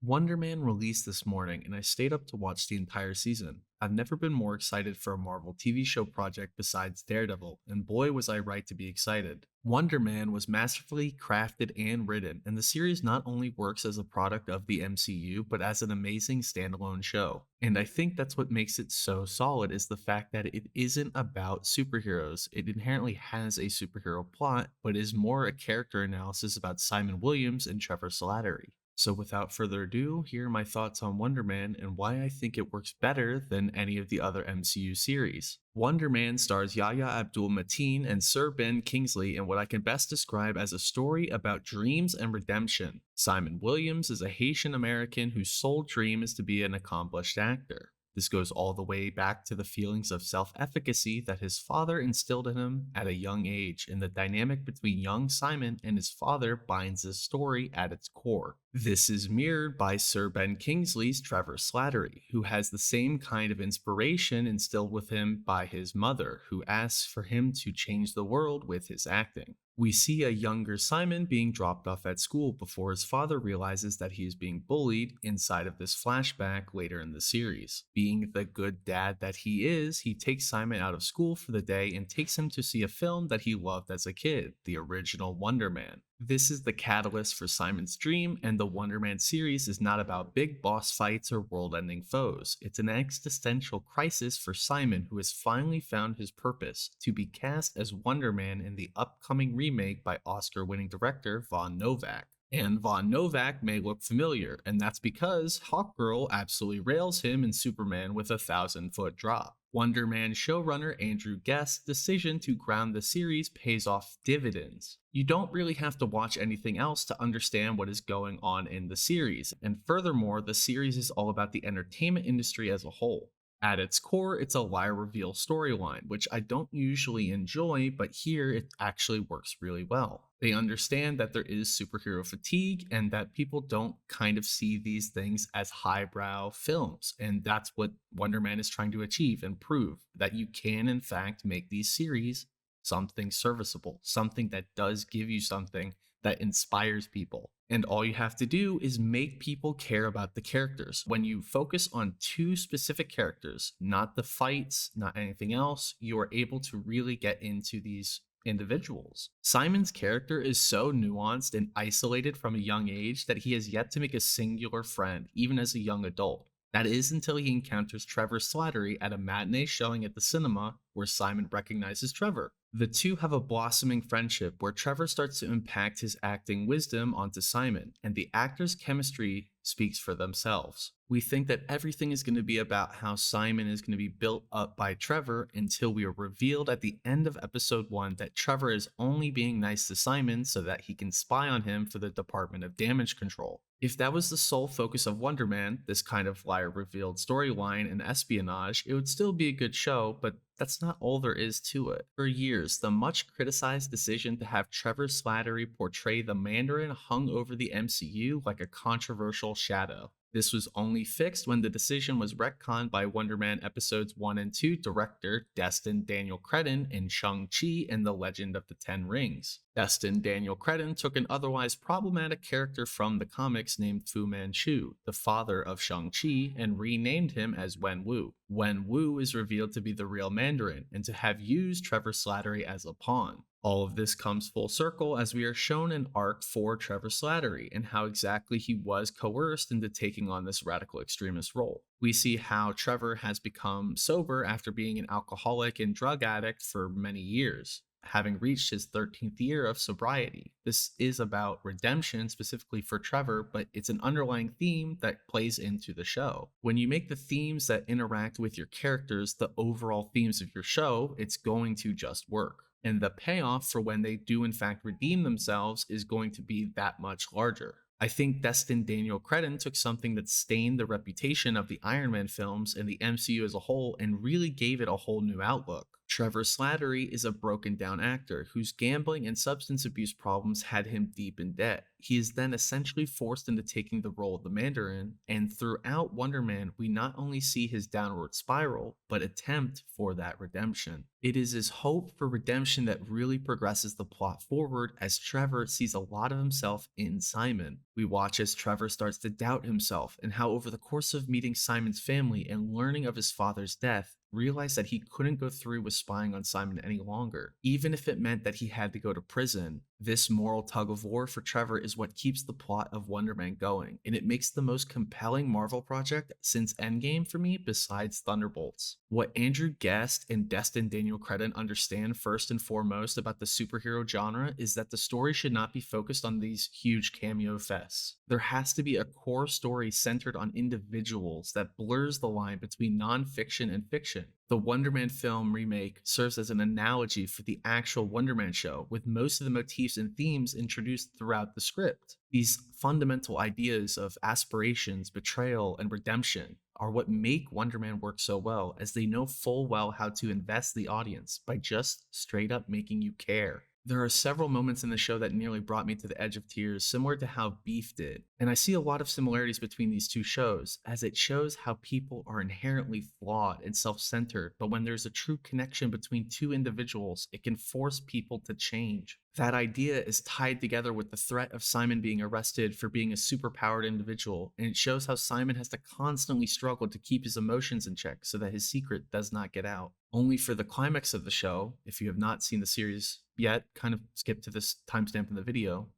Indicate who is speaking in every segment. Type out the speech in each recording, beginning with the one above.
Speaker 1: Wonder Man released this morning, and I stayed up to watch the entire season. I've never been more excited for a Marvel TV show project besides Daredevil, and boy was I right to be excited. Wonder Man was masterfully crafted and written, and the series not only works as a product of the MCU, but as an amazing standalone show. And I think that's what makes it so solid is the fact that it isn't about superheroes. It inherently has a superhero plot, but is more a character analysis about Simon Williams and Trevor Slattery. So, without further ado, here are my thoughts on Wonder Man and why I think it works better than any of the other MCU series. Wonder Man stars Yahya Abdul Mateen and Sir Ben Kingsley in what I can best describe as a story about dreams and redemption. Simon Williams is a Haitian American whose sole dream is to be an accomplished actor. This goes all the way back to the feelings of self efficacy that his father instilled in him at a young age, and the dynamic between young Simon and his father binds this story at its core. This is mirrored by Sir Ben Kingsley's Trevor Slattery, who has the same kind of inspiration instilled with him by his mother, who asks for him to change the world with his acting. We see a younger Simon being dropped off at school before his father realizes that he is being bullied inside of this flashback later in the series. Being the good dad that he is, he takes Simon out of school for the day and takes him to see a film that he loved as a kid, the original Wonder Man. This is the catalyst for Simon's dream, and the Wonder Man series is not about big boss fights or world ending foes. It's an existential crisis for Simon, who has finally found his purpose to be cast as Wonder Man in the upcoming remake by Oscar winning director Von Novak. And Von Novak may look familiar, and that's because Hawkgirl absolutely rails him in Superman with a 1,000-foot drop. Wonder Man showrunner Andrew Guest's decision to ground the series pays off dividends. You don't really have to watch anything else to understand what is going on in the series, and furthermore, the series is all about the entertainment industry as a whole. At its core, it's a lie reveal storyline, which I don't usually enjoy, but here it actually works really well. They understand that there is superhero fatigue and that people don't kind of see these things as highbrow films. And that's what Wonder Man is trying to achieve and prove that you can, in fact, make these series something serviceable, something that does give you something that inspires people. And all you have to do is make people care about the characters. When you focus on two specific characters, not the fights, not anything else, you are able to really get into these individuals. Simon's character is so nuanced and isolated from a young age that he has yet to make a singular friend, even as a young adult. That is until he encounters Trevor Slattery at a matinee showing at the cinema where Simon recognizes Trevor. The two have a blossoming friendship where Trevor starts to impact his acting wisdom onto Simon, and the actors' chemistry speaks for themselves. We think that everything is going to be about how Simon is going to be built up by Trevor until we are revealed at the end of episode 1 that Trevor is only being nice to Simon so that he can spy on him for the Department of Damage Control. If that was the sole focus of Wonder Man, this kind of liar revealed storyline and espionage, it would still be a good show, but that's not all there is to it. For years, the much criticized decision to have Trevor Slattery portray the Mandarin hung over the MCU like a controversial shadow. This was only fixed when the decision was retconned by Wonder Man episodes 1 and 2 director Destin Daniel Cretton in Shang-Chi and the Legend of the Ten Rings. Destin Daniel Cretton took an otherwise problematic character from the comics named Fu Manchu, the father of Shang-Chi, and renamed him as Wen Wu. Wen Wu is revealed to be the real Mandarin and to have used Trevor Slattery as a pawn. All of this comes full circle as we are shown an arc for Trevor Slattery and how exactly he was coerced into taking on this radical extremist role. We see how Trevor has become sober after being an alcoholic and drug addict for many years, having reached his 13th year of sobriety. This is about redemption specifically for Trevor, but it's an underlying theme that plays into the show. When you make the themes that interact with your characters the overall themes of your show, it's going to just work. And the payoff for when they do in fact redeem themselves is going to be that much larger. I think Destin Daniel Cretton took something that stained the reputation of the Iron Man films and the MCU as a whole and really gave it a whole new outlook. Trevor Slattery is a broken down actor whose gambling and substance abuse problems had him deep in debt. He is then essentially forced into taking the role of the Mandarin, and throughout Wonder Man, we not only see his downward spiral, but attempt for that redemption. It is his hope for redemption that really progresses the plot forward as Trevor sees a lot of himself in Simon. We watch as Trevor starts to doubt himself and how, over the course of meeting Simon's family and learning of his father's death, realized that he couldn't go through with spying on Simon any longer, even if it meant that he had to go to prison. This moral tug of war for Trevor is what keeps the plot of Wonder Man going, and it makes the most compelling Marvel project since Endgame for me besides Thunderbolts. What Andrew Guest and Destin Daniel Cretton understand first and foremost about the superhero genre is that the story should not be focused on these huge cameo fests. There has to be a core story centered on individuals that blurs the line between nonfiction and fiction. The Wonder Man film remake serves as an analogy for the actual Wonder Man show, with most of the motifs and themes introduced throughout the script. These fundamental ideas of aspirations, betrayal, and redemption are what make Wonder Man work so well, as they know full well how to invest the audience by just straight up making you care. There are several moments in the show that nearly brought me to the edge of tears, similar to how Beef did. And I see a lot of similarities between these two shows, as it shows how people are inherently flawed and self centered, but when there's a true connection between two individuals, it can force people to change. That idea is tied together with the threat of Simon being arrested for being a superpowered individual, and it shows how Simon has to constantly struggle to keep his emotions in check so that his secret does not get out. Only for the climax of the show, if you have not seen the series yet, kind of skip to this timestamp in the video,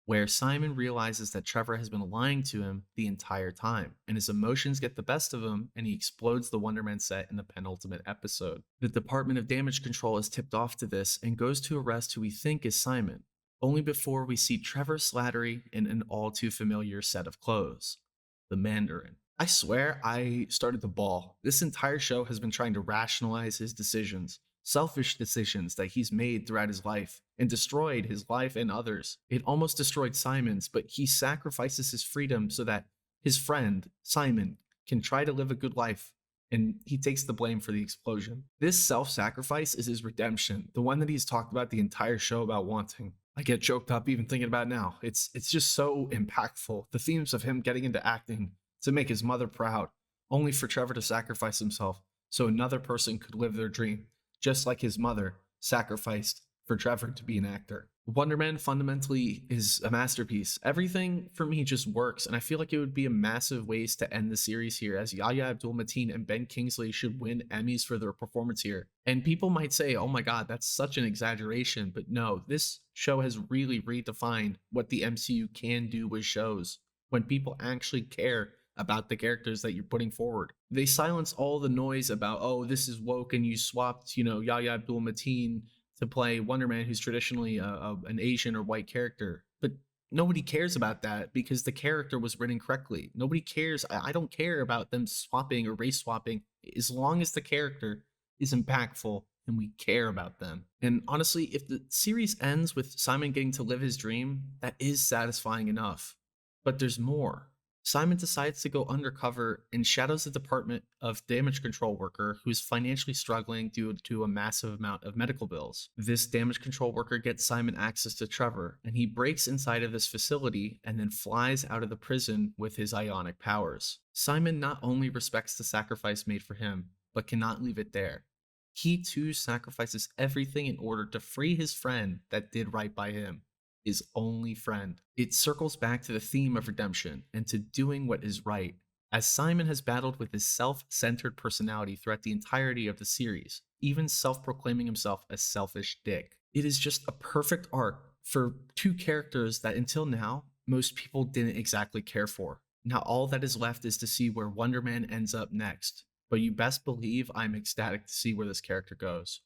Speaker 1: where Simon realizes that Trevor has been lying to him the entire time, and his emotions get the best of him, and he explodes the Wonder Man set in the penultimate episode. The Department of Damage Control is tipped off to this and goes to arrest who we think is Simon, only before we see Trevor Slattery in an all too familiar set of clothes, the Mandarin. I swear I started to bawl. This entire show has been trying to rationalize his decisions, selfish decisions that he's made throughout his life, and destroyed his life and others. It almost destroyed Simon's, but he sacrifices his freedom so that his friend, Simon, can try to live a good life, and he takes the blame for the explosion. This self-sacrifice is his redemption, the one that he's talked about the entire show about wanting. I get choked up even thinking about it now. It's just so impactful. The themes of him getting into acting to make his mother proud, only for Trevor to sacrifice himself so another person could live their dream, just like his mother sacrificed for Trevor to be an actor. Wonder Man fundamentally is a masterpiece. Everything for me just works, and I feel like it would be a massive waste to end the series here, as Yahya Abdul-Mateen and Ben Kingsley should win Emmys for their performance here. And people might say, oh my god, that's such an exaggeration, but no, this show has really redefined what the MCU can do with shows when people actually care about the characters that you're putting forward. They silence all the noise about, oh, this is woke and you swapped, Yahya Abdul-Mateen to play Wonder Man, who's traditionally an Asian or white character. But nobody cares about that because the character was written correctly. Nobody cares. I don't care about them swapping or race swapping as long as the character is impactful and we care about them. And honestly, if the series ends with Simon getting to live his dream, that is satisfying enough. But there's more. Simon decides to go undercover and shadows the Department of Damage Control worker who is financially struggling due to a massive amount of medical bills. This damage control worker gets Simon access to Trevor, and he breaks inside of this facility and then flies out of the prison with his ionic powers. Simon not only respects the sacrifice made for him, but cannot leave it there. He too sacrifices everything in order to free his friend that did right by him, his only friend. It circles back to the theme of redemption and to doing what is right, as Simon has battled with his self-centered personality throughout the entirety of the series, even self-proclaiming himself a selfish dick. It is just a perfect arc for two characters that until now, most people didn't exactly care for. Now all that is left is to see where Wonder Man ends up next, but you best believe I'm ecstatic to see where this character goes.